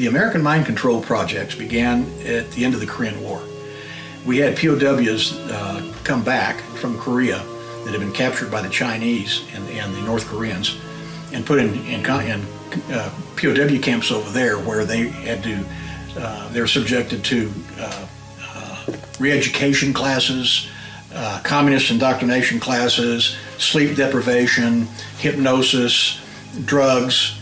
The American mind control projects began at the end of the Korean War. We had POWs come back from Korea that had been captured by the Chinese and the North Koreans and put in POW camps over there where they had to, they were subjected to re-education classes, communist indoctrination classes, sleep deprivation, hypnosis, drugs,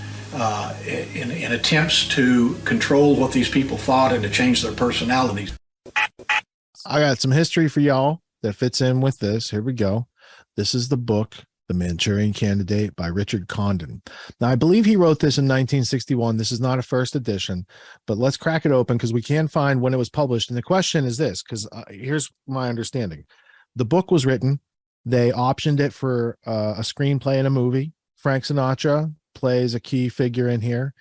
in attempts to control what these people thought and to change their personalities. I got some history for y'all that fits in with this. Here we go. This is the book, The Manchurian Candidate by Richard Condon. Now, I believe he wrote this in 1961. This is not a first edition, but let's crack it open because we can find when it was published. And the question is this, because here's my understanding. The book was written. They optioned it for a screenplay and a movie. Frank Sinatra plays a key figure in here.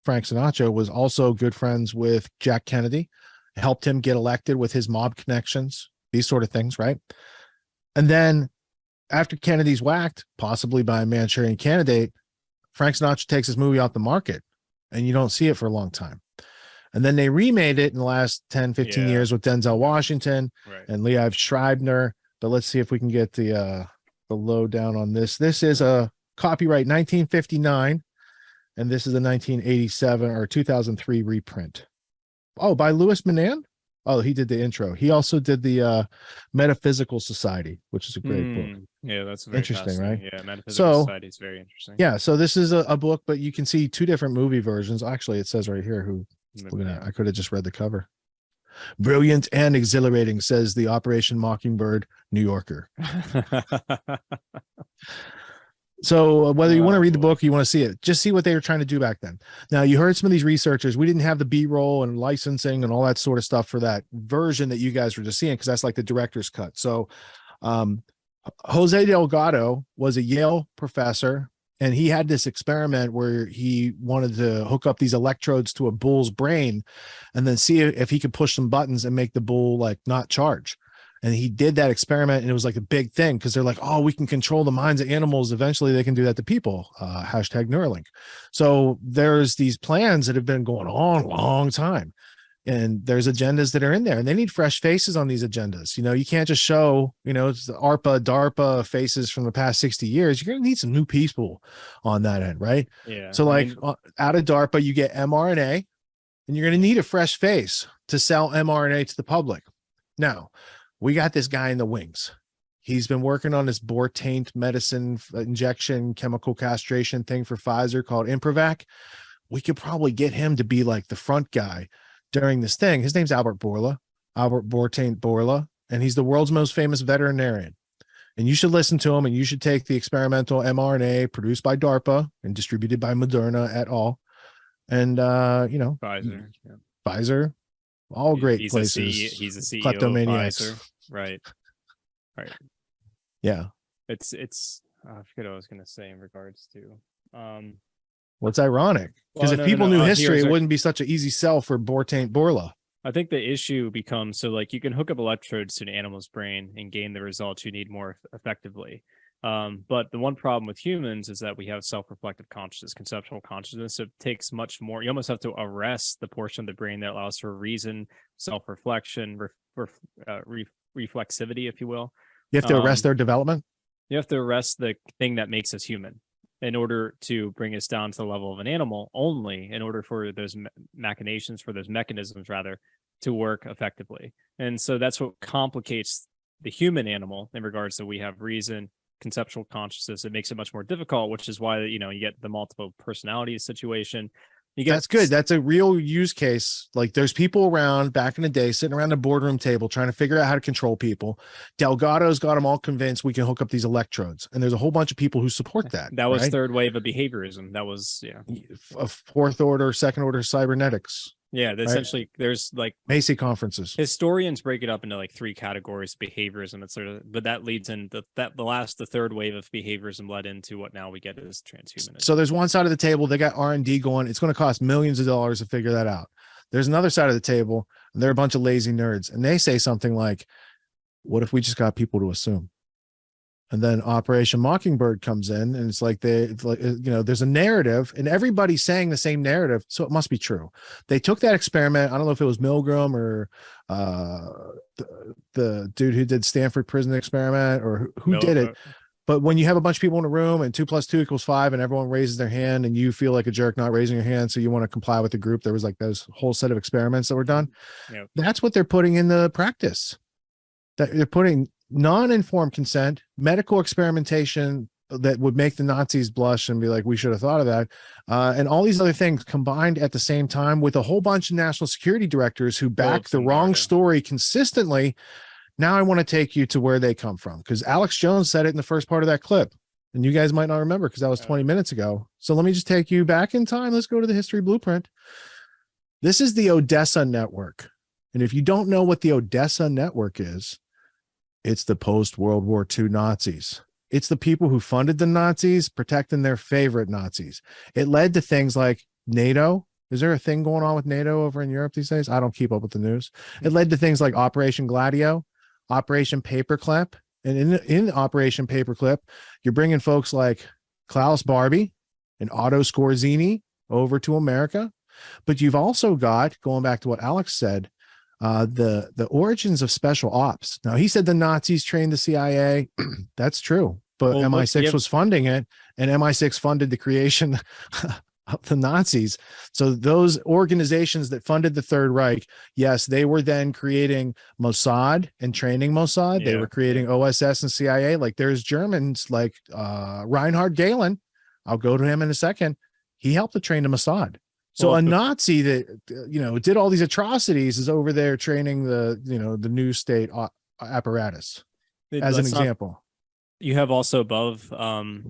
Frank Sinatra, was also good friends with Jack Kennedy, helped him get elected with his mob connections, these sort of things, right? And then after Kennedy's whacked, possibly by a Manchurian Candidate, Frank Sinatra takes his movie off the market and you don't see it for a long time. And then they remade it in the last 10, 15 years with Denzel Washington and Liev Schreiber. But let's see if we can get the lowdown on this. This is a copyright 1959, and this is a 1987 or 2003 reprint. Oh, by Louis Manan? Oh, he did the intro. He also did the Metaphysical Society, which is a great book. Yeah, that's very interesting, right? Yeah, Metaphysical Society is very interesting. Yeah, so this is a book, but you can see two different movie versions. Actually, it says right here who. I could have just read the cover. Brilliant and exhilarating, says the Operation Mockingbird New Yorker. So whether you want to read the book or you want to see it, just see what they were trying to do back then. Now, you heard some of these researchers. We didn't have the B-roll and licensing and all that sort of stuff for that version that you guys were just seeing, because that's like the director's cut. So Jose Delgado was a Yale professor, and he had this experiment where he wanted to hook up these electrodes to a bull's brain and then see if he could push some buttons and make the bull like not charge. And he did that experiment, and it was like a big thing because they're like, oh, we can control the minds of animals. Eventually they can do that to people. Hashtag Neuralink. So there's these plans that have been going on a long time. And there's agendas that are in there, and they need fresh faces on these agendas. You know, you can't just show, it's the ARPA, DARPA faces from the past 60 years. You're going to need some new people on that end, right? Yeah. So out of DARPA, you get mRNA, and you're going to need a fresh face to sell mRNA to the public. Now, we got this guy in the wings. He's been working on this boar-taint medicine injection, chemical castration thing for Pfizer called Improvac. We could probably get him to be like the front guy during this thing. His name's Albert Bourla, Albert Bour-Taint Bourla, and he's the world's most famous veterinarian. And you should listen to him, and you should take the experimental mRNA produced by DARPA and distributed by Moderna et al. And, Pfizer. Yeah. Pfizer, all great places. He's a CEO kleptomaniacs. of Pfizer. Right. Yeah. It's I forget what I was going to say in regards to, what's ironic, because if people knew history, it wouldn't be such an easy sell for Bour-Taint Bourla. I think the issue becomes, so like you can hook up electrodes to an animal's brain and gain the results you need more effectively. But the one problem with humans is that we have self-reflective consciousness, conceptual consciousness. So it takes much more. You almost have to arrest the portion of the brain that allows for reason, self-reflection, reflexivity, if you will. You have to arrest their development. You have to arrest the thing that makes us human in order to bring us down to the level of an animal, only in order for those mechanisms rather, to work effectively. And so that's what complicates the human animal in regards to we have reason, conceptual consciousness. It makes it much more difficult, which is why, you get the multiple personality situation. That's good. That's a real use case. Like there's people around back in the day sitting around the boardroom table trying to figure out how to control people. Delgado's got them all convinced we can hook up these electrodes. And there's a whole bunch of people who support that. That was third wave of behaviorism. That was, a fourth order, second order cybernetics. Yeah, essentially there's like Macy conferences. Historians break it up into like three categories: behaviorism, and sort of, but that leads in the third wave of behaviorism led into what now we get as transhumanism. So there's one side of the table, they got R&D going. It's going to cost millions of dollars to figure that out. There's another side of the table, and they're a bunch of lazy nerds, and they say something like, "What if we just got people to assume?" And then Operation Mockingbird comes in, and it's like there's a narrative, and everybody's saying the same narrative, so it must be true. They took that experiment. I don't know if it was Milgram or the dude who did Stanford Prison Experiment, or who did it. But when you have a bunch of people in a room and 2 + 2 = 5, and everyone raises their hand, and you feel like a jerk not raising your hand, so you want to comply with the group, there was like those whole set of experiments that were done. Yep. That's what they're putting in the practice. That they're putting non-informed consent, medical experimentation that would make the Nazis blush and be like, we should have thought of that. And all these other things combined at the same time with a whole bunch of national security directors who back the wrong story consistently. Now I want to take you to where they come from, because Alex Jones said it in the first part of that clip, and you guys might not remember because that was 20 minutes ago. So let me just take you back in time. Let's go to the history blueprint. This is the Odessa Network. And if you don't know what the Odessa Network is, it's the post-World War II Nazis. It's the people who funded the Nazis, protecting their favorite Nazis. It led to things like NATO. Is there a thing going on with NATO over in Europe these days? I don't keep up with the news. It led to things like Operation Gladio, Operation Paperclip. And in Operation Paperclip, you're bringing folks like Klaus Barbie and Otto Skorzeny over to America. But you've also got, going back to what Alex said, the origins of special ops. Now, he said the Nazis trained the CIA. That's true, but MI6 was funding it, and MI6 funded the creation of the Nazis. So those organizations that funded the Third Reich, yes, they were then creating Mossad and training Mossad. Yeah. They were creating OSS and CIA. Like there's Germans like Reinhard Gehlen. I'll go to him in a second. He helped to train the Mossad. So a Nazi that, did all these atrocities is over there training the new state apparatus, as an example. You have also above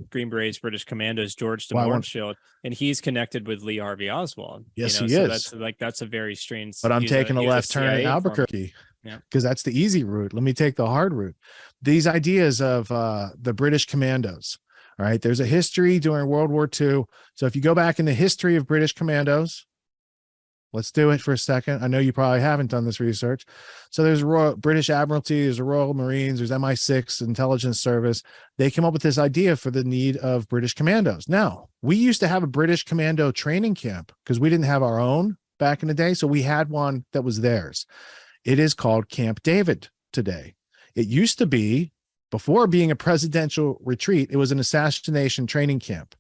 Green Berets, British Commandos, George de Mohrenschildt, and he's connected with Lee Harvey Oswald. Yes, he is. That's a very strange. But I'm taking a left turn in Albuquerque because that's the easy route. Let me take the hard route. These ideas of the British Commandos. All right. There's a history during World War II. So if you go back in the history of British Commandos, let's do it for a second. I know you probably haven't done this research. So there's British Admiralty, there's the Royal Marines, there's MI6 Intelligence Service. They came up with this idea for the need of British Commandos. Now, we used to have a British Commando training camp because we didn't have our own back in the day. So we had one that was theirs. It is called Camp David today. It used to be, before being a presidential retreat, it was an assassination training camp,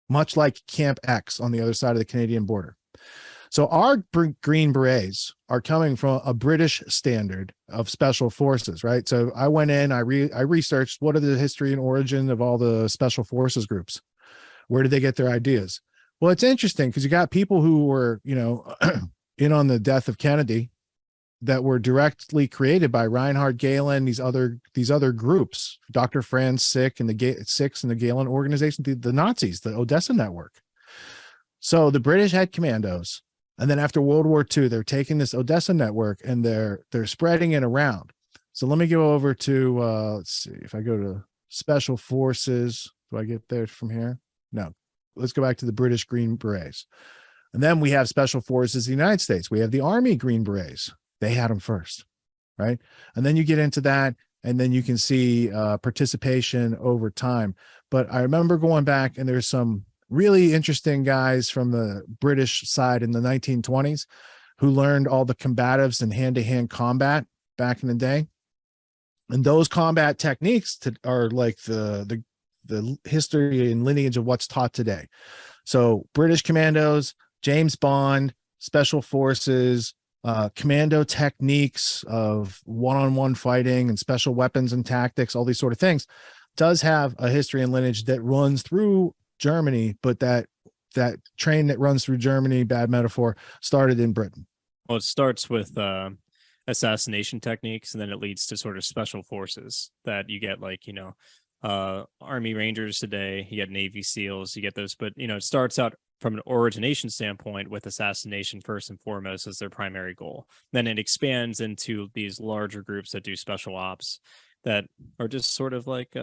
much like Camp X on the other side of the Canadian border. So our Green Berets are coming from a British standard of special forces, right? So I went in, I researched what are the history and origin of all the special forces groups. Where did they get their ideas? Well, it's interesting because you got people who were, in on the death of Kennedy, that were directly created by Reinhard Gehlen, these other groups, Dr. Franz Sick and the Gehlen organization, the Nazis, the Odessa Network. So the British had commandos, and then after World War II, they're taking this Odessa Network and they're spreading it around. So let me go over to let's see if I go to Special Forces. Do I get there from here? No. Let's go back to the British Green Berets, and then we have Special Forces in the United States. We have the Army Green Berets. They had them first, right? And then you get into that, and then you can see participation over time. But I remember going back, and there's some really interesting guys from the British side in the 1920s who learned all the combatives and hand-to-hand combat back in the day. And those combat techniques are like the history and lineage of what's taught today. So British Commandos, James Bond, Special Forces, commando techniques of one-on-one fighting and special weapons and tactics, all these sort of things, does have a history and lineage that runs through Germany, but that train that runs through Germany, bad metaphor, started in Britain. Well, it starts with assassination techniques, and then it leads to sort of special forces that you get, like, Army Rangers today, you get Navy SEALs, you get those, but it starts out from an origination standpoint with assassination first and foremost as their primary goal. Then it expands into these larger groups that do special ops that are just sort of like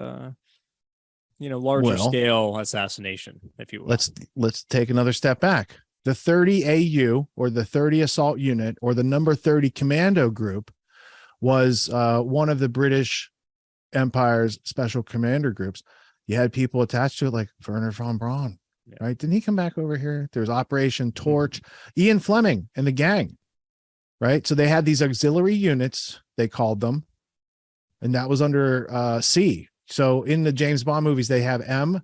larger scale assassination, if you will. Let's take another step back. The 30 AU, or the 30 Assault Unit, or the number 30 Commando Group was one of the British Empire's special commander groups. You had people attached to it like Werner von Braun, right? Didn't he come back over here? There's Operation Torch, Ian Fleming and the gang, right? So they had these auxiliary units, they called them, and that was under C. So in the James Bond movies, they have M.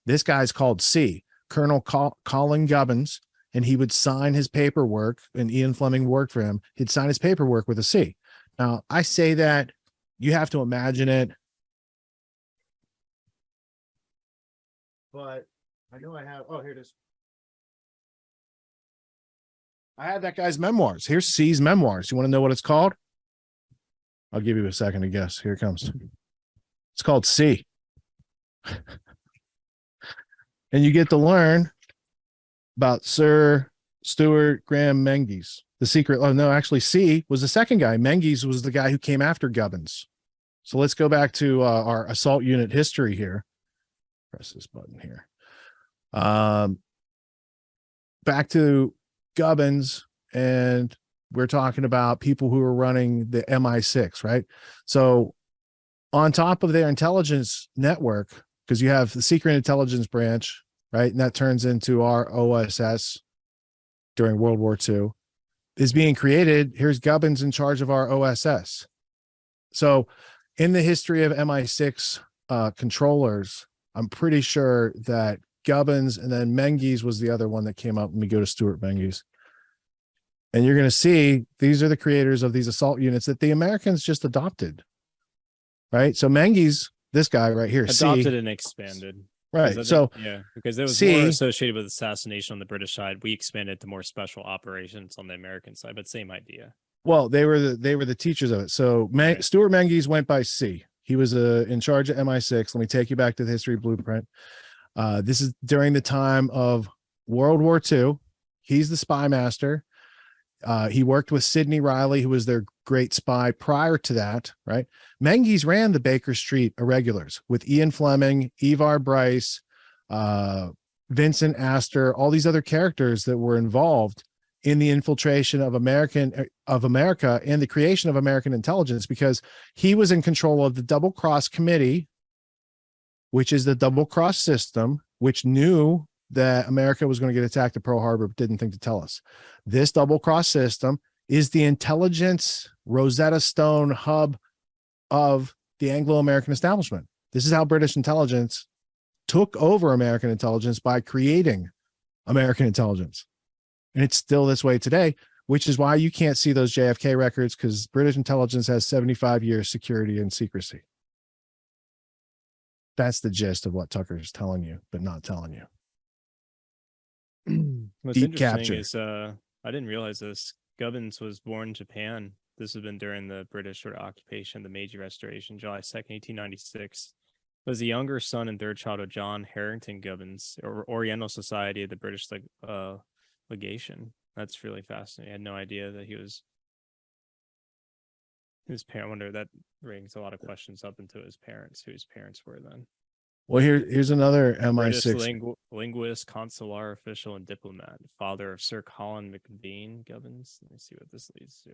This guy's called C, Colonel Colin Gubbins, and he would sign his paperwork, and Ian Fleming worked for him. He'd sign his paperwork with a C. Now, I say that you have to imagine it, but I know I have, oh, here it is. I had that guy's memoirs. Here's C's memoirs. You want to know what it's called? I'll give you a second to guess. Here it comes. It's called C. And you get to learn about Sir Stuart Graham Menzies, the secret. Oh, no, actually, C was the second guy. Menzies was the guy who came after Gubbins. So let's go back to our assault unit history here. Press this button here. Back to Gubbins, and we're talking about people who are running the MI6, right? So on top of their intelligence network, because you have the secret intelligence branch, right? And that turns into our OSS during World War II, is being created. Here's Gubbins in charge of our OSS. So in the history of MI6 controllers, I'm pretty sure that Gubbins and then Menzies was the other one that came up. Let me go to Stuart Menzies. And you're going to see these are the creators of these assault units that the Americans just adopted, right? So Menzies, this guy right here, Adopted C, and expanded. right? So yeah, because it was C, more associated with assassination on the British side. We expanded to more special operations on the American side, but same idea. well, they were the teachers of it. So Right. Stuart Menzies went by C. He was in charge of MI6. Let me take you back to the history blueprint. This is during the time of World War II. He's the spy master. He worked with Sidney Riley, who was their great spy prior to that, right? Menzies ran the Baker Street Irregulars with Ian Fleming, Evar Bryce, Vincent Astor, all these other characters that were involved in the infiltration of America and the creation of American intelligence, because he was in control of the Double Cross Committee, which is the double cross system, which knew that America was going to get attacked at Pearl Harbor, but didn't think to tell us. This double cross system is the intelligence Rosetta Stone hub of the Anglo-American establishment. This is how British intelligence took over American intelligence by creating American intelligence. And it's still this way today, which is why you can't see those JFK records, because British intelligence has 75 years security and secrecy. That's the gist of what Tucker's telling you, but not telling you. What's Deep interesting capture. is I didn't realize this. Gubbins was born in Japan. This has been during the British sort of occupation, the Meiji Restoration, July 2nd, 1896. Was the younger son and third child of John Harrington Gubbins, or Oriental Society of the British Legation. That's really fascinating. I had no idea that he was his parent. I wonder, that brings a lot of questions up into his parents, who his parents were then. Well, here's another British MI6 linguist, consular official, and diplomat. Father of Sir Colin McVean Gubbins. Let me see what this leads to.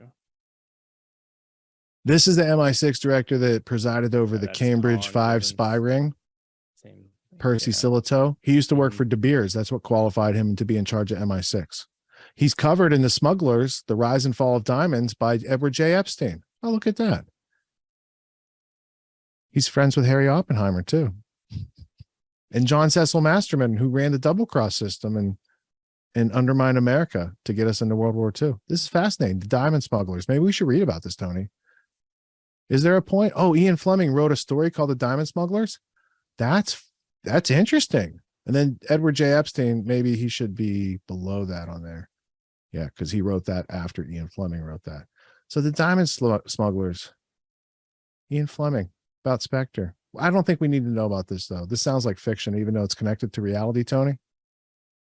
This is the MI6 director that presided over the That's Cambridge Colin 5 Gubbins. spy ring, Same thing. Percy Yeah. Silito. He used to work Mhm. for De Beers. That's what qualified him to be in charge of MI6. He's covered in The Smugglers, The Rise and Fall of Diamonds by Edward J. Epstein. Oh, look at that. He's friends with Harry Oppenheimer, too. And John Cecil Masterman, who ran the double cross system and undermined America to get us into World War II. This is fascinating. The Diamond Smugglers. Maybe we should read about this, Tony. Is there a point? Oh, Ian Fleming wrote a story called The Diamond Smugglers. That's interesting. And then Edward J. Epstein, maybe he should be below that on there. Yeah, because he wrote that after Ian Fleming wrote that. So the Diamond Smugglers, Ian Fleming, about Spectre. I don't think we need to know about this, though. This sounds like fiction, even though it's connected to reality, Tony.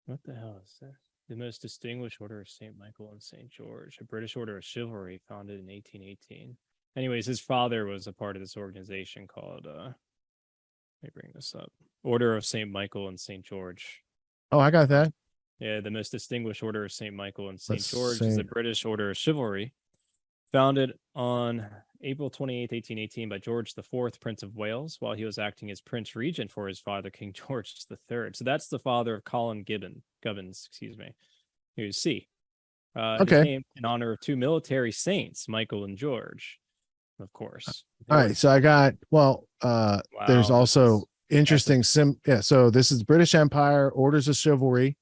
What the hell is this? The most distinguished order of St. Michael and St. George, a British order of chivalry founded in 1818. Anyways, his father was a part of this organization called, let me bring this up, Order of St. Michael and St. George. Oh, I got that. Yeah, the most distinguished order of St. Michael and St. Let's George is see. a British order of chivalry founded on April 28th, 1818, by George IV, Prince of Wales, while he was acting as Prince Regent for his father, King George III. So that's the father of Colin Gubbins, who's C. It is Okay. named in honor of two military saints, Michael and George, of course. All right. So I got, there's Wow, also interesting so this is British Empire, Orders of Chivalry,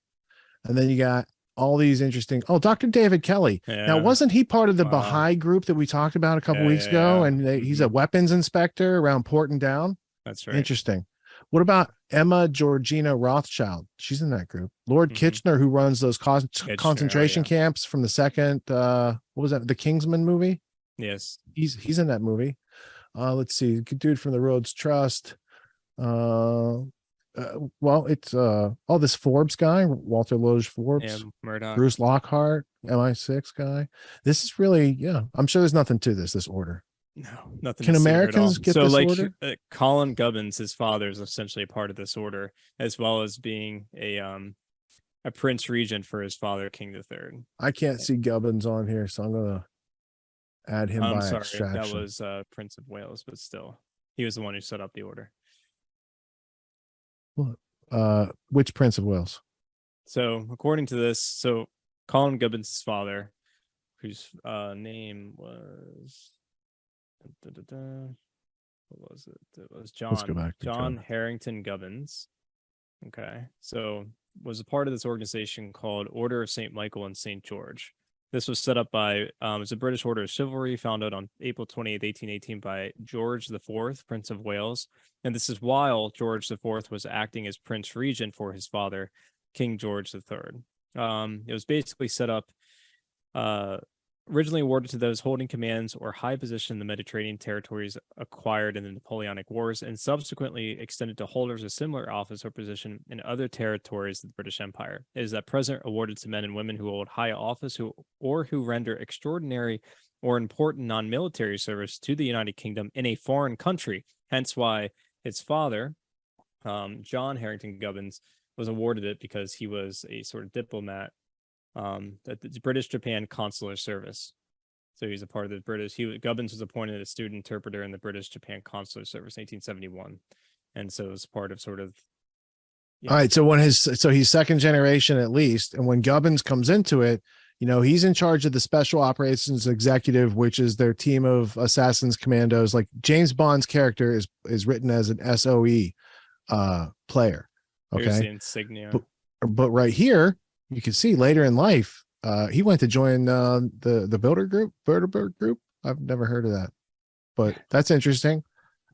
and then you got all these interesting. Oh, Dr. David Kelly. Now, wasn't he part of the Baha'i group that we talked about a couple weeks ago? And he's a weapons inspector around Porton Down. That's right. Interesting. What about Emma Georgina Rothschild? She's in that group. Lord Kitchener, who runs those concentration camps from the second, what was that? The Kingsman movie? Yes. He's in that movie. Let's see. Dude from the Rhodes Trust. It's this Forbes guy, Walter Loge Forbes, Murdoch, Bruce Lockhart, MI6 guy. This is really, I'm sure there's nothing to this order. No, nothing. Can Americans get this order? Colin Gubbins, his father, is essentially a part of this order, as well as being a Prince Regent for his father, King III. I can't see Gubbins on here, so I'm gonna add him by extraction. That was Prince of Wales, but still, he was the one who set up the order. Which Prince of Wales? So, according to this, Colin Gubbins' father, whose name was, what was it? It was John. Let's go back to John Harrington Gubbins. Okay, so was a part of this organization called Order of St. Michael and St. George. This was set up by, it's a British order of chivalry founded on April 28th, 1818 by George IV, Prince of Wales. And this is while George IV was acting as Prince Regent for his father, King George III. It was basically set up, originally awarded to those holding commands or high position in the Mediterranean territories acquired in the Napoleonic Wars, and subsequently extended to holders of similar office or position in other territories of the British Empire. It is at present awarded to men and women who hold high office who render extraordinary or important non-military service to the United Kingdom in a foreign country. Hence why his father, John Harrington Gubbins, was awarded it, because he was a sort of diplomat at the British Japan Consular Service. So he's a part of the British. Gubbins was appointed as student interpreter in the British Japan Consular Service in 1871, and so it was part of sort of. All right, so he's second generation at least, and when Gubbins comes into it, he's in charge of the Special Operations Executive, which is their team of assassins commandos. Like James Bond's character is written as an SOE player. Okay, there's the insignia. But right here, you can see later in life, he went to join the Bilderberg group. I've never heard of that, but that's interesting.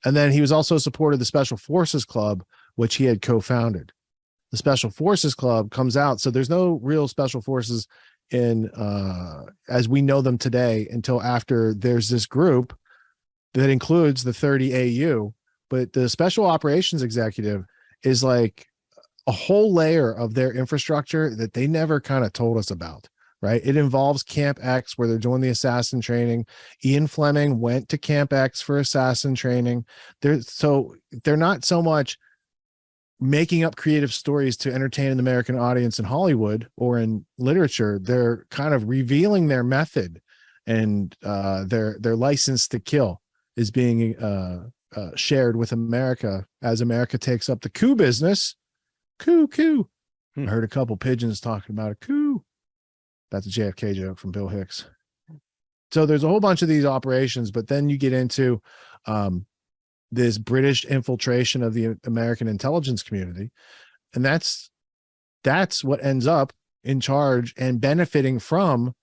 And then he was also a supporter of the Special Forces Club, which he had co-founded. The Special Forces Club comes out, so there's no real special forces in as we know them today until after there's this group that includes the 30 AU. But the Special Operations Executive is like a whole layer of their infrastructure that they never kind of told us about, right? It involves Camp X, where they're doing the assassin training. Ian Fleming went to Camp X for assassin training. They're not so much making up creative stories to entertain an American audience in Hollywood or in literature. They're kind of revealing their method, and their license to kill is being shared with America as America takes up the coup business. Coup. I heard a couple pigeons talking about a coup. That's a JFK joke from Bill Hicks. So there's a whole bunch of these operations, but then you get into this British infiltration of the American intelligence community. And that's what ends up in charge and benefiting from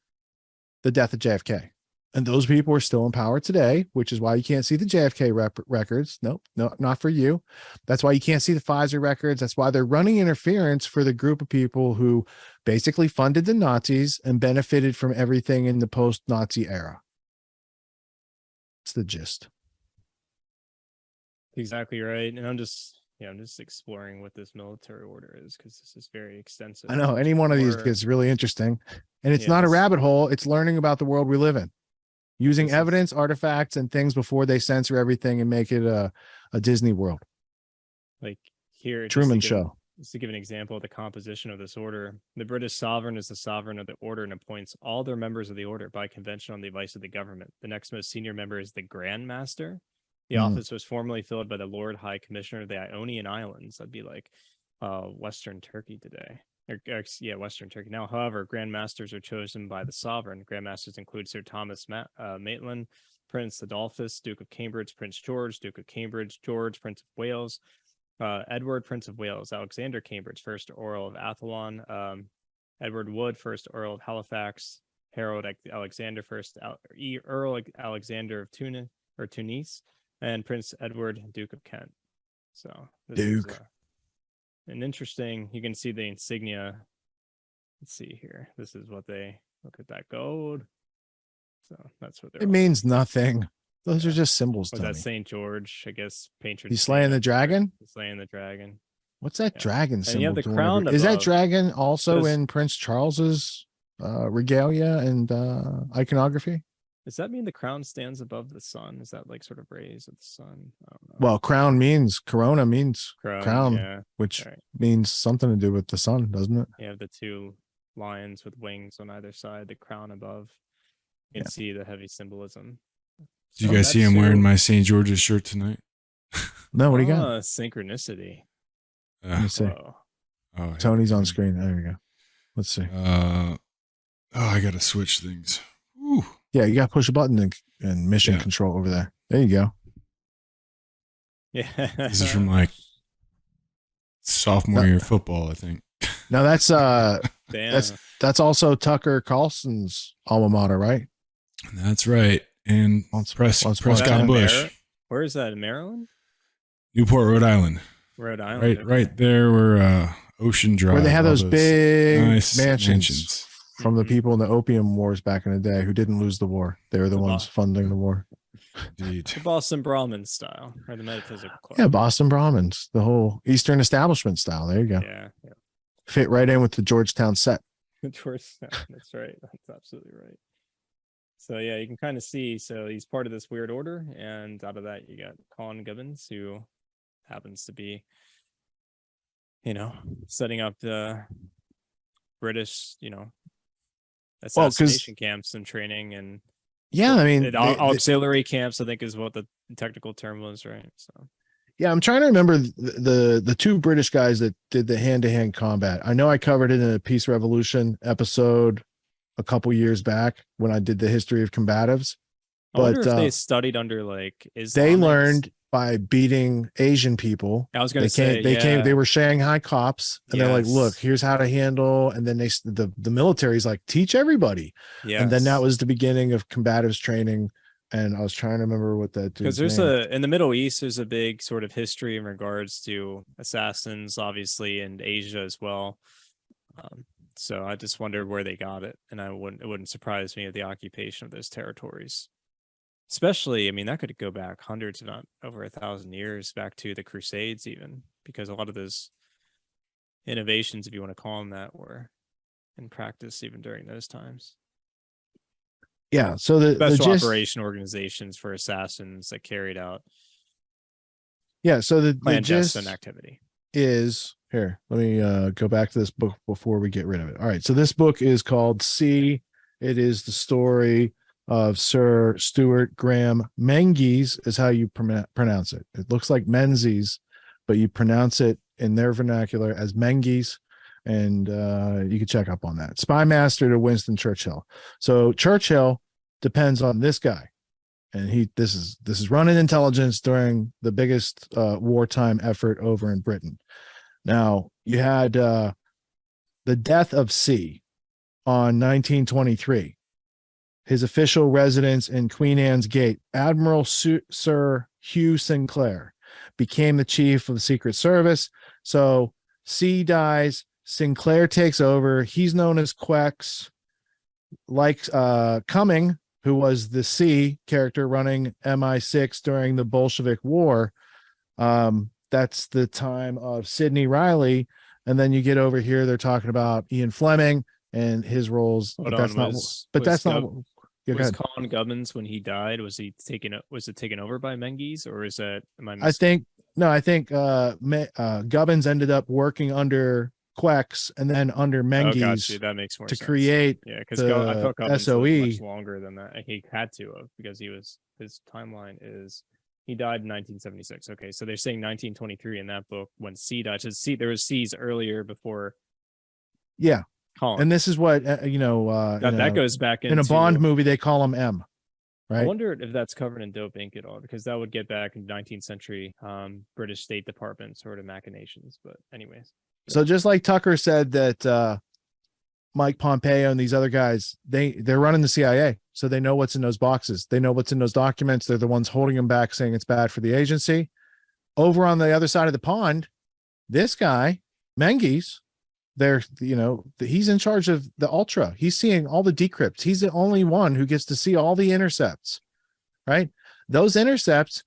the death of JFK. And those people are still in power today, which is why you can't see the JFK records. Nope, no, not for you. That's why you can't see the Pfizer records. That's why they're running interference for the group of people who basically funded the Nazis and benefited from everything in the post-Nazi era. It's the gist. Exactly right. And I'm just exploring what this military order is, because this is very extensive. I know any one of these gets really interesting, and it's not a rabbit hole. It's learning about the world we live in, using evidence, artifacts, and things before they censor everything and make it a Disney World. Like here, Truman Show. just to give an example of the composition of this order, the British sovereign is the sovereign of the order and appoints all their members of the order by convention on the advice of the government. The next most senior member is the Grand Master. The office was formerly filled by the Lord High Commissioner of the Ionian Islands. That'd be like Western Turkey today. Western Turkey. Now, however, Grand Masters are chosen by the sovereign. Grand Masters include Sir Thomas Maitland, Prince Adolphus, Duke of Cambridge, Prince George, Duke of Cambridge, George, Prince of Wales, Edward, Prince of Wales, Alexander Cambridge, First Earl of Athlone, Edward Wood, First Earl of Halifax, Harold Alexander, First Earl Alexander of Tunis, and Prince Edward, Duke of Kent. So this Duke. is an interesting. You can see the insignia. Let's see here. This is what they look at that gold. So that's what It means nothing. Those are just symbols. Was Tony. that St. George? I guess patron. He's slaying the dragon. He's slaying the dragon. What's that dragon symbol? you have the crown Is that above. dragon also Does- in Prince Charles's regalia and iconography? Does that mean the crown stands above the sun? Is that like sort of rays of the sun? I don't know. Well, crown means corona means crown, Yeah. which Right. means something to do with the sun, doesn't it? You have the two lions with wings on either side, the crown above. You can see the heavy symbolism. Did you guys see him wearing my St. George's shirt tonight? No, what do you got? Synchronicity. Let me see. Whoa. Oh, Tony's on screen. There you go. Let's see. I gotta switch things. Whew. Yeah, you got to push a button and mission Yeah. control over there. There you go. Yeah. This is from like sophomore year football, I think. Now that's Damn. that's also Tucker Carlson's alma mater, right? That's right. And Let's- Prescott Is that in Bush, Where is that? In Maryland? Newport, Rhode Island. Rhode Island. Right, okay. right there where Ocean Drive. Where they had all those big nice mansions from the Mhm. people in the opium wars back in the day who didn't lose the war. They were the The ones funding the war. Indeed. The Boston Brahmin style, or the Metaphysical Club. Yeah, Boston Brahmins, the whole Eastern establishment style. There you go. Yeah. Fit right in with the Georgetown set. Towards that's right. That's absolutely right. So yeah, you can kind of see. So he's part of this weird order, and out of that, you got Colin Gibbons, who happens to be, setting up the British, assassination camps and training, and Yeah, I mean, auxiliary camps, I think is what the technical term was, right? So yeah, I'm trying to remember the two British guys that did the hand-to-hand combat. I know I covered it in a Peace Revolution episode a couple years back when I did the history of combatives. I wonder But if they studied under like they Islamics. learned by beating Asian people. I was going to They say came. They were Shanghai cops, and they're like, Yes. "Look, here's how to handle." And then the military's like, "Teach everybody." Yeah, And then that was the beginning of combatives training. And I was trying to remember what that because dude's there's name. in the Middle East, there's a big sort of history in regards to assassins, obviously, and Asia as well. So I just wondered where they got it, and it wouldn't surprise me at the occupation of those territories. Especially, I mean, that could go back hundreds, if not over 1,000 years, back to the Crusades, even, because a lot of those innovations, if you want to call them that, were in practice even during those times. Yeah. So the Special gist, operation organizations for assassins that carried out yeah. So the gist clandestine activity. is here. Let me go back to this book before we get rid of it. All right. So this book is called C. It is the story of Sir Stuart Graham Menzies is how you pronounce it. It looks like Menzies, but you pronounce it in their vernacular as Menzies. And you can check up on that. Spy Master to Winston Churchill. So Churchill depends on this guy. And this is running intelligence during the biggest wartime effort over in Britain. Now, you had the death of C on 1923. His official residence in Queen Anne's Gate, Admiral Sir Hugh Sinclair became the chief of the Secret Service. So C dies, Sinclair takes over. He's known as Quex. Like Cumming, who was the C character running MI6 during the Bolshevik War. That's the time of Sidney Riley. And then you get over here, they're talking about Ian Fleming and his roles. Hold But on, that's not. But was that's not. Gov- Yeah, go was ahead. Colin Gubbins when he died? Was it taken over by Menzies, or is that? I think No, I think Gubbins ended up working under Quex and then under Oh, got you. Menges That makes more to sense. create Yeah, because I the thought Gubbins lived SOE. much longer than that. He had to have because his timeline is he died in 1976. Okay, so they're saying 1923 in that book when C died. So C there was C's earlier before Yeah. Colin. And this is what, that goes back into in a Bond movie, they call him M, right? I wonder if that's covered in Dope Ink at all, because that would get back in 19th century British State Department sort of machinations. But anyways. So just like Tucker said that Mike Pompeo and these other guys, they're running the CIA. So they know what's in those boxes. They know what's in those documents. They're the ones holding them back, saying it's bad for the agency. Over on the other side of the pond, this guy, Menges, he's in charge of the Ultra. He's seeing all the decrypts. He's the only one who gets to see all the intercepts, right? Those intercepts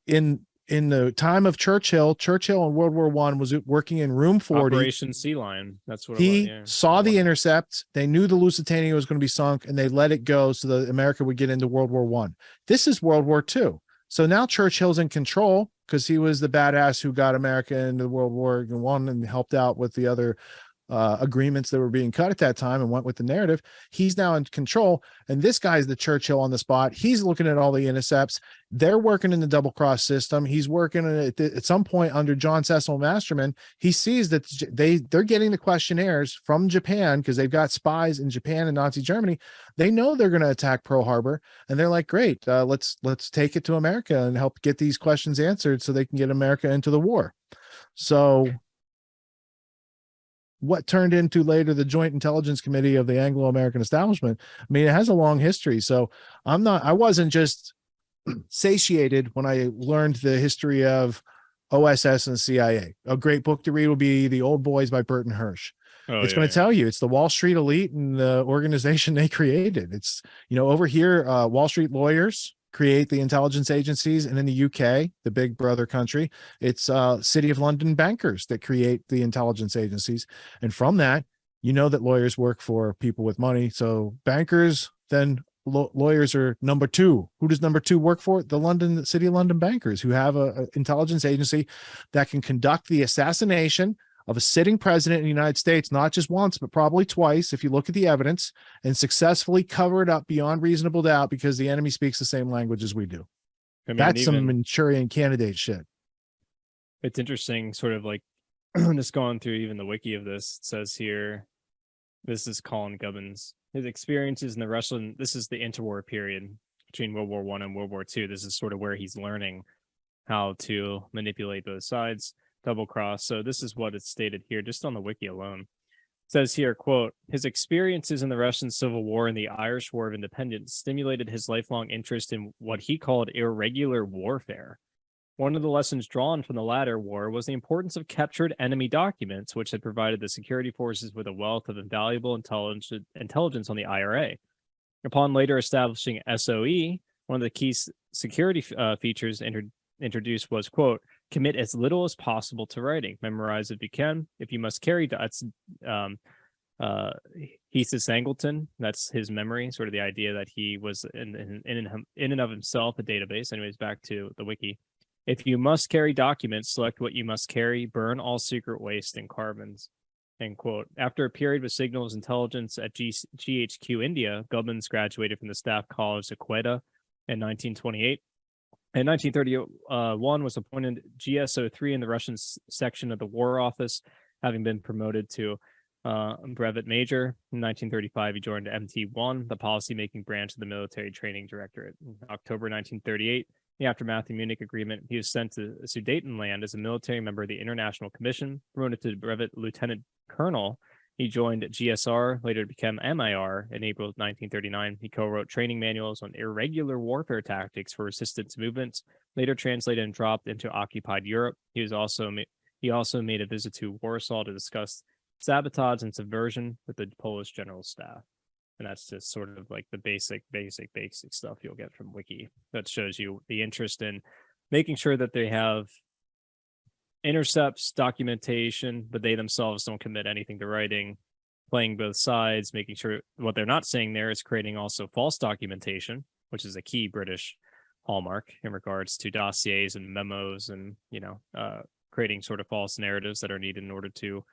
in the time of Churchill in World War I was working in room 40. Operation Sea Lion. That's what he it was. Yeah. saw the intercepts. They knew the Lusitania was going to be sunk, and they let it go so that America would get into World War I. This is World War II. So now Churchill's in control because he was the badass who got America into World War I and helped out with the other agreements that were being cut at that time and went with the narrative. He's now in control, and this guy's the Churchill on the spot. He's looking at all the intercepts. They're working in the double cross system. He's working at some point under John Cecil Masterman. He sees that they're getting the questionnaires from Japan because they've got spies in Japan and Nazi Germany. They know they're going to attack Pearl Harbor, and they're like, great, let's take it to America and help get these questions answered so they can get America into the war. So what turned into later the Joint Intelligence Committee of the Anglo-American Establishment, I mean, it has a long history. So I wasn't just satiated when I learned the history of OSS and CIA. A great book to read will be The Old Boys by Burton Hirsch. It's going to tell you it's the Wall Street elite and the organization they created. It's, over here, Wall Street lawyers create the intelligence agencies, and in the UK, the big brother country, it's City of London bankers that create the intelligence agencies. And from that, that lawyers work for people with money. So bankers, then lawyers are number two. Who does number two work for? The City of London bankers, who have a intelligence agency that can conduct the assassination of a sitting president in the United States, not just once, but probably twice, if you look at the evidence, and successfully cover it up beyond reasonable doubt because the enemy speaks the same language as we do. I mean, that's some Manchurian candidate shit. It's interesting, sort of like just going through even the wiki of this. It says here, this is Colin Gubbins. His experiences in the Russian, this is the interwar period between World War I and World War II. This is sort of where he's learning how to manipulate both sides. Double cross. So this is what it's stated here, just on the wiki alone. It says here, quote, his experiences in the Russian Civil War and the Irish War of Independence stimulated his lifelong interest in what he called irregular warfare. One of the lessons drawn from the latter war was the importance of captured enemy documents, which had provided the security forces with a wealth of invaluable intelligence on the IRA. Upon later establishing SOE, one of the key security features introduced was, quote, commit as little as possible to writing. Memorize if you can. If you must carry, that's Heathus Angleton. That's his memory, sort of the idea that he was in and of himself a database. Anyways, back to the wiki. If you must carry documents, select what you must carry, burn all secret waste and carbons. End quote. After a period with signals intelligence at GHQ India, Gubbins graduated from the Staff College of Quetta in 1928. In 1931, was appointed GSO3 in the Russian section of the War Office, having been promoted to brevet major. In 1935, he joined MT1, the policymaking branch of the Military Training Directorate. In October 1938, in the aftermath of the Munich Agreement, he was sent to Sudetenland as a military member of the International Commission, promoted to brevet lieutenant colonel. He joined GSR, later became MIR. In April 1939, he co-wrote training manuals on irregular warfare tactics for resistance movements, later translated and dropped into occupied Europe. He also made a visit to Warsaw to discuss sabotage and subversion with the Polish General Staff. And that's just sort of like the basic stuff you'll get from Wiki. That shows you the interest in making sure that they have intercepts, documentation, but they themselves don't commit anything to writing, playing both sides, making sure what they're not saying there is creating also false documentation, which is a key British hallmark in regards to dossiers and memos and, creating sort of false narratives that are needed in order to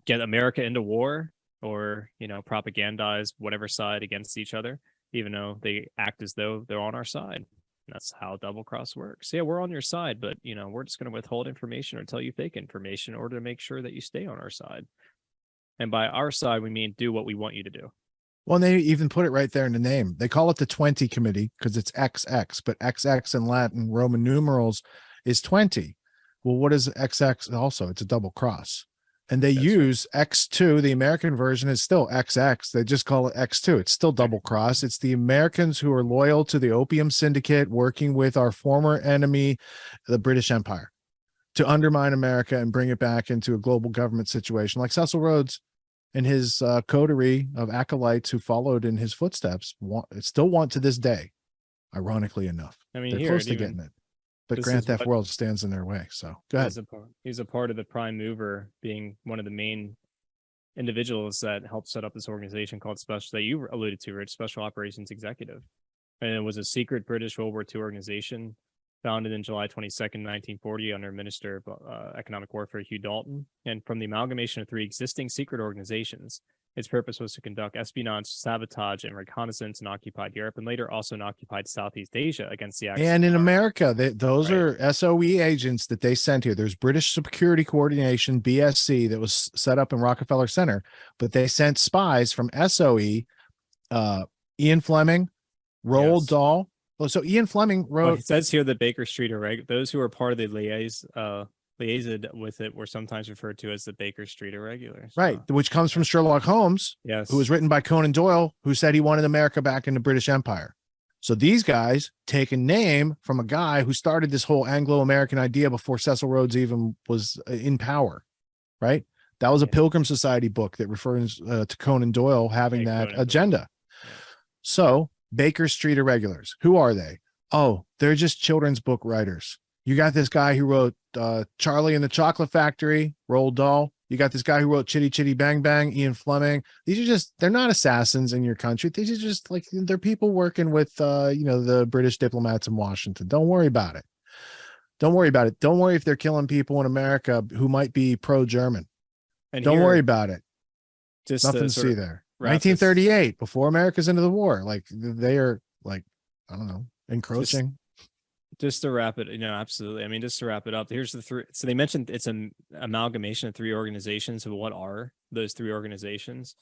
get America into war or, propagandize whatever side against each other, even though they act as though they're on our side. That's how double cross works. Yeah, we're on your side, but we're just going to withhold information or tell you fake information in order to make sure that you stay on our side. And by our side, we mean do what we want you to do. Well, and they even put it right there in the name. They call it the 20 committee because it's XX, but XX in Latin, Roman numerals is 20. Well, what is XX also? It's a double cross. And they use X2. The American version is still XX. They just call it X2. It's still double cross. It's the Americans who are loyal to the opium syndicate working with our former enemy, the British Empire, to undermine America and bring it back into a global government situation. Like Cecil Rhodes and his coterie of acolytes who followed in his footsteps still want to this day, ironically enough. I mean, they're close to getting it. But Grand Theft World stands in their way. So go ahead. He's a part of the prime mover, being one of the main individuals that helped set up this organization called that you alluded to, Rich, Special Operations Executive. And it was a secret British World War II organization founded in July 22nd, 1940 under Minister of Economic Warfare Hugh Dalton. And from the amalgamation of 3 existing secret organizations, its purpose was to conduct espionage, sabotage, and reconnaissance in occupied Europe, and later also in occupied Southeast Asia against the Axis. And in America, those are SOE agents that they sent here. There's British Security Coordination, BSC, that was set up in Rockefeller Center, but they sent spies from SOE, Ian Fleming, Roald Dahl. Oh, so Ian Fleming wrote. Well, it says here that Baker Street those who are part of the liaison with it were sometimes referred to as the Baker Street Irregulars. Right, which comes from Sherlock Holmes, who was written by Conan Doyle, who said he wanted America back in the British Empire. So these guys take a name from a guy who started this whole Anglo-American idea before Cecil Rhodes even was in power, right? That was a Pilgrim Society book that refers to Conan Doyle having that agenda. So Baker Street Irregulars, who are they? Oh, they're just children's book writers. You got this guy who wrote Charlie and the Chocolate Factory, Roald Dahl. You got this guy who wrote Chitty Chitty Bang Bang, Ian Fleming. They're not assassins in your country. These are just they're people working with, the British diplomats in Washington. Don't worry about it. Don't worry about it. Don't worry if they're killing people in America who might be pro-German. And don't worry about it. Just nothing to see there. 1938, before America's into the war. They are I don't know, encroaching. Just to wrap it, absolutely. I mean, just to wrap it up, here's the 3. So they mentioned it's an amalgamation of 3 organizations. So what are those 3 organizations?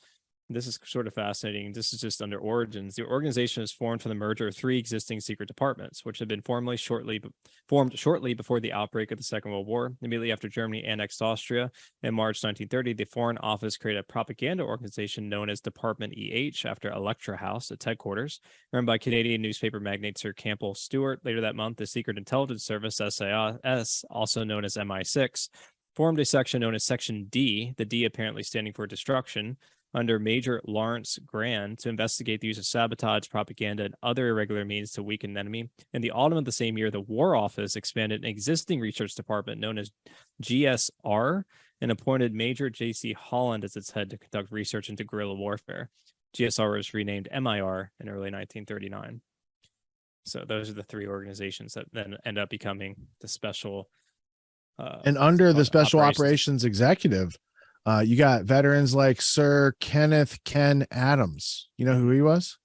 This is sort of fascinating. This is just under origins. The organization is formed from the merger of 3 existing secret departments, which had been formed shortly before the outbreak of the Second World War. Immediately after Germany annexed Austria in March 1930, the Foreign Office created a propaganda organization known as Department EH after Electra House, its headquarters, run by Canadian newspaper magnate Sir Campbell Stewart. Later that month, the Secret Intelligence Service, SAS, also known as MI6, formed a section known as Section D, the D apparently standing for destruction, under Major Lawrence Grand to investigate the use of sabotage, propaganda, and other irregular means to weaken the enemy. In the autumn of the same year, the War Office expanded an existing research department known as GSR and appointed Major J.C. Holland as its head to conduct research into guerrilla warfare. GSR was renamed MIR in early 1939. So those are the 3 organizations that then end up becoming the special. And under the Special Operations Executive, you got veterans like Sir Kenneth Ken Adams. You know who he was?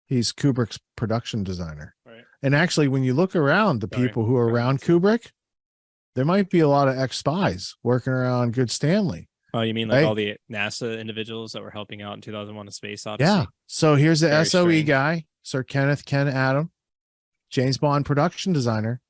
He's Kubrick's production designer. Right. And actually, when you look around the people who are around Kubrick, there might be a lot of ex-spies working around Good Stanley. Oh, you mean like all the NASA individuals that were helping out in 2001: A Space Odyssey? Yeah. So here's the Very SOE strange guy, Sir Kenneth Ken Adams, James Bond production designer.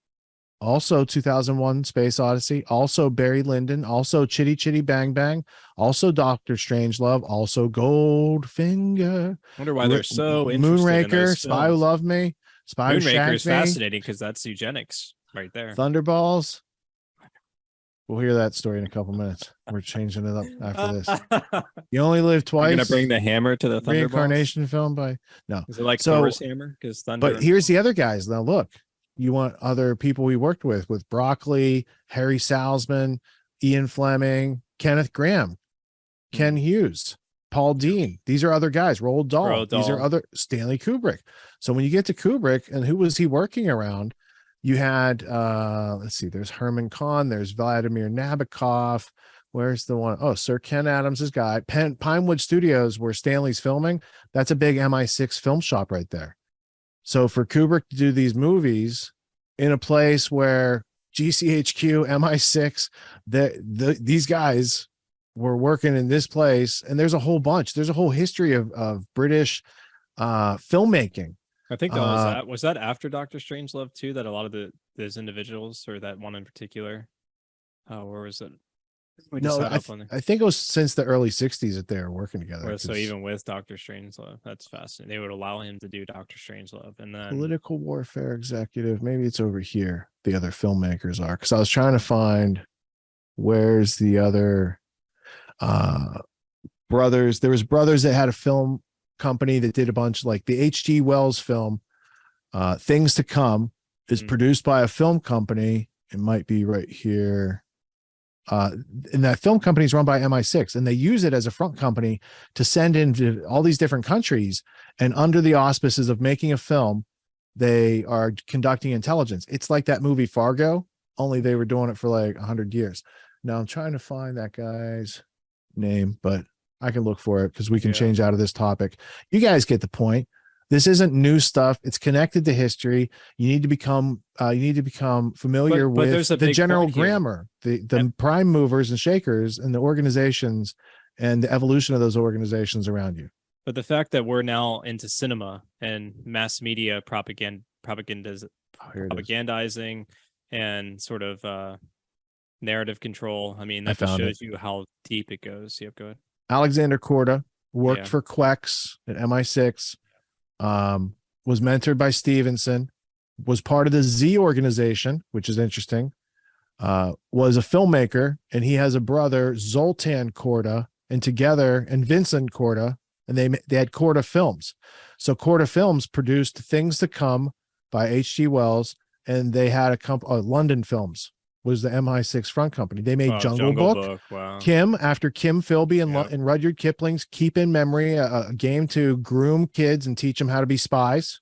Also 2001 Space Odyssey, also Barry Lyndon, also Chitty Chitty Bang Bang, also Dr. Strangelove, also Goldfinger. I wonder why they're so interested Moonraker, in Spy Who Loved Me, Spy Who Moonraker Shagged is Me. fascinating because that's eugenics right there. Thunderballs. We'll hear that story in a couple minutes. We're changing it up after this. You only live twice. You're gonna bring the hammer to the Thunderballs? Reincarnation film by no. Is it like Thor's hammer? Because Thunder. But here's the other guys. Now look. You want other people we worked with Broccoli, Harry Salzman, Ian Fleming, Kenneth Graham, Ken Hughes. Paul Dean. These are other guys. Roald Dahl. Roald These are Dahl. other Stanley Kubrick. So when you get to Kubrick, and who was he working around? You had let's see, there's Herman Kahn, there's Vladimir Nabokov. Where's the one? Oh, Sir Ken Adams' guy. Pinewood Studios, where Stanley's filming. That's a big MI6 film shop right there. So for Kubrick to do these movies in a place where GCHQ, MI6, these guys were working in this place, and there's a whole bunch. There's a whole history of British filmmaking. I think that was that after Doctor Strangelove too, that a lot of those individuals, or that one in particular, where was it? No, I think it was since the early 60s that they were working together. So even with Doctor Strangelove, that's fascinating. They would allow him to do Doctor Strangelove, and then political warfare executive. Maybe it's over here. The other filmmakers are, because I was trying to find where's the other brothers. There was brothers that had a film company that did a bunch, like the H.G. Wells film, Things to Come, is produced by a film company. It might be right here. And that film company is run by MI6, and they use it as a front company to send into all these different countries. And under the auspices of making a film, they are conducting intelligence. It's like that movie Fargo, only they were doing it for like 100 years. Now I'm trying to find that guy's name, but I can look for it because we can change out of this topic. You guys get the point. This isn't new stuff. It's connected to history. You need to become familiar with the general grammar, the prime movers and shakers and the organizations and the evolution of those organizations around you. But the fact that we're now into cinema and mass media propagandizing and sort of narrative control, I mean, that just shows you how deep it goes. Yep, go ahead. Alexander Korda worked for Quex at MI6. Was mentored by Stevenson, was part of the Z organization, which is interesting, was a filmmaker, and he has a brother, Zoltan Korda, and Vincent Korda, and they had Korda Films. So Korda Films produced Things to Come by H.G. Wells, and they had London Films was the MI6 front company. They made Jungle Book. Wow. Kim, after Kim Philby and Rudyard Kipling's Keep in Memory, a game to groom kids and teach them how to be spies,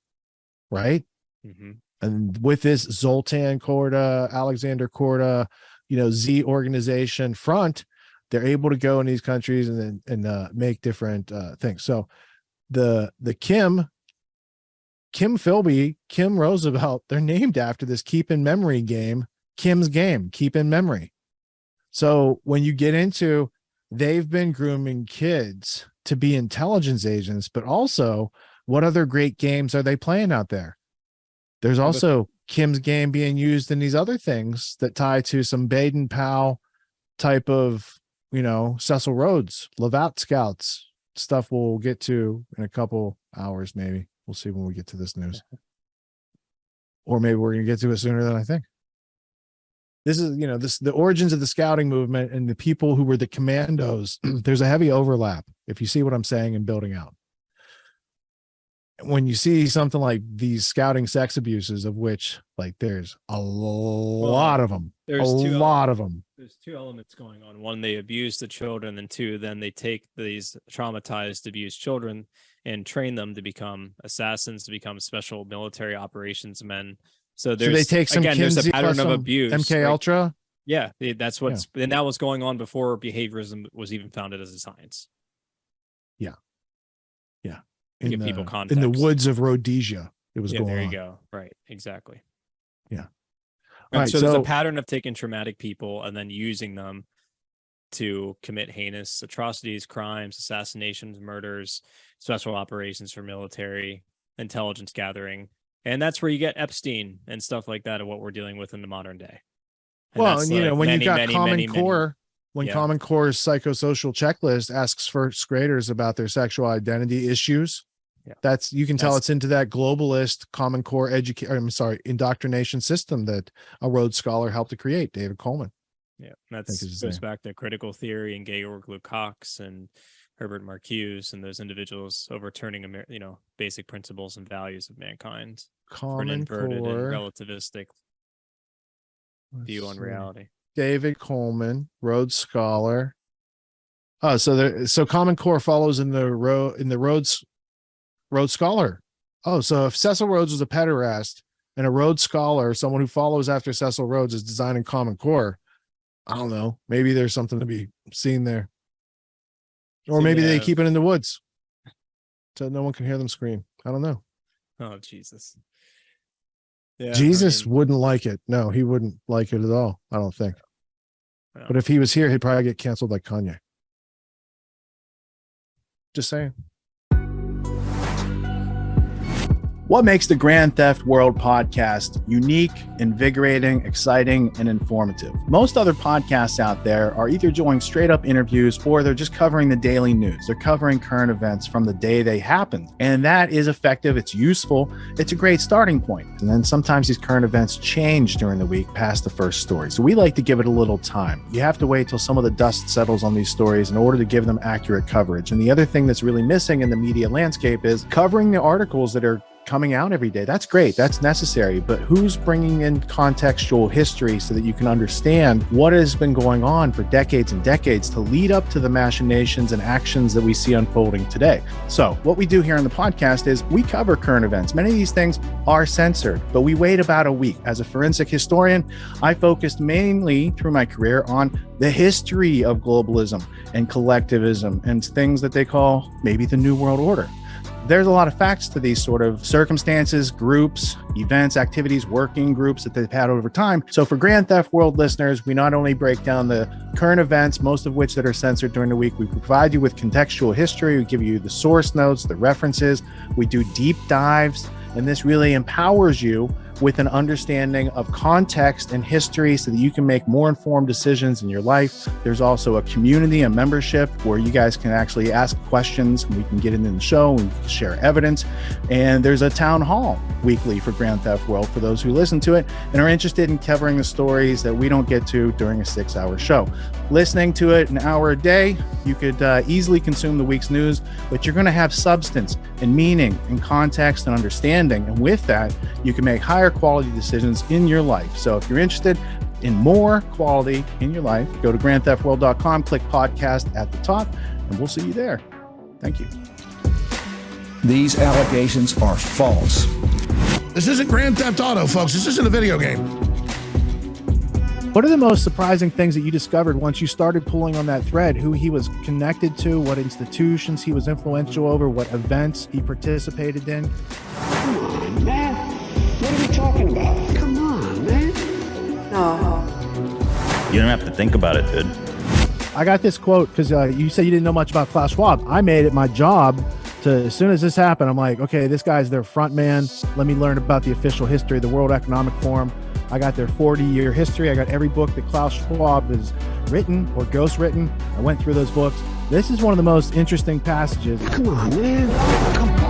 right? Mm-hmm. And with this Zoltan Korda, Alexander Korda, Z organization front, they're able to go in these countries and make different things. So the Kim Philby, Kim Roosevelt, they're named after this Keep in Memory game. Kim's game, Keep in Memory. So when you get into, they've been grooming kids to be intelligence agents, but also what other great games are they playing out there? There's also Kim's game being used in these other things that tie to some Baden-Powell type of, Cecil Rhodes, Lovat Scouts stuff we'll get to in a couple hours, maybe. We'll see when we get to this news. Or maybe we're going to get to it sooner than I think. This is, the origins of the scouting movement and the people who were the commandos. There's a heavy overlap, if you see what I'm saying, in building out. When you see something like these scouting sex abuses, of which, like, there's a lot of them. There's two elements going on. One, they abuse the children, and two, then they take these traumatized, abused children and train them to become assassins, to become special military operations men. So they take some there's a pattern of abuse. MK Ultra. Yeah, that's what's and that was going on before behaviorism was even founded as a science. Yeah. To give people context. In the woods of Rhodesia, it was going on. There you go. Right. Exactly. Yeah. Right, so there's a pattern of taking traumatic people and then using them to commit heinous atrocities, crimes, assassinations, murders, special operations for military, intelligence gathering. And that's where you get Epstein and stuff like that, of what we're dealing with in the modern day. And when you got Common Core, Common Core's psychosocial checklist asks first graders about their sexual identity issues, you can tell it's into that globalist Common Core indoctrination system that a Rhodes Scholar helped to create, David Coleman. Yeah, that goes back to critical theory and Georg Lukács and Herbert Marcuse and those individuals overturning, basic principles and values of mankind for an inverted and relativistic view on reality. David Coleman, Rhodes Scholar, Oh, so Common Core follows in the Rhodes Scholar. Oh, so if Cecil Rhodes was a pederast and a Rhodes Scholar, someone who follows after Cecil Rhodes, is designing Common Core, I don't know. Maybe there's something to be seen there. Or maybe they keep it in the woods so no one can hear them scream. I don't know. Oh, Jesus. Yeah, Jesus wouldn't like it. No, he wouldn't like it at all. I don't think. Yeah. But if he was here, he'd probably get canceled like Kanye. Just saying. What makes the Grand Theft World podcast unique, invigorating, exciting, and informative? Most other podcasts out there are either doing straight up interviews or they're just covering the daily news. They're covering current events from the day they happened. And that is effective. It's useful. It's a great starting point. And then sometimes these current events change during the week past the first story. So we like to give it a little time. You have to wait till some of the dust settles on these stories in order to give them accurate coverage. And the other thing that's really missing in the media landscape is covering the articles that are coming out every day. That's great. That's necessary. But who's bringing in contextual history so that you can understand what has been going on for decades and decades to lead up to the machinations and actions that we see unfolding today? So what we do here on the podcast is we cover current events. Many of these things are censored, but we wait about a week. As a forensic historian, I focused mainly through my career on the history of globalism and collectivism and things that they call maybe the New World Order. There's a lot of facts to these sort of circumstances, groups, events, activities, working groups that they've had over time. So for Grand Theft World listeners, we not only break down the current events, most of which that are censored during the week, we provide you with contextual history, we give you the source notes, the references, we do deep dives, and this really empowers you with an understanding of context and history so that you can make more informed decisions in your life. There's also a community, a membership where you guys can actually ask questions and we can get into the show and share evidence. And there's a town hall weekly for Grand Theft World for those who listen to it and are interested in covering the stories that we don't get to during a 6-hour show. Listening to it an hour a day, you could easily consume the week's news, but you're going to have substance and meaning and context and understanding. And with that, you can make higher quality decisions in your life. So if you're interested in more quality in your life, go to grandtheftworld.com, click podcast at the top, and we'll see you there. Thank you. These allegations are false. This isn't Grand Theft Auto, folks. This isn't a video game. What are the most surprising things that you discovered once you started pulling on that thread? Who he was connected to, what institutions he was influential over, what events he participated in? Come on, man. What are we talking about? Come on, man. No. You don't have to think about it, dude. I got this quote because you said you didn't know much about Klaus Schwab. I made it my job to, as soon as this happened, I'm like, okay, this guy's their front man. Let me learn about the official history of the World Economic Forum. I got their 40-year history. I got every book that Klaus Schwab has written or ghostwritten. I went through those books. This is one of the most interesting passages. Come on, man. Come on.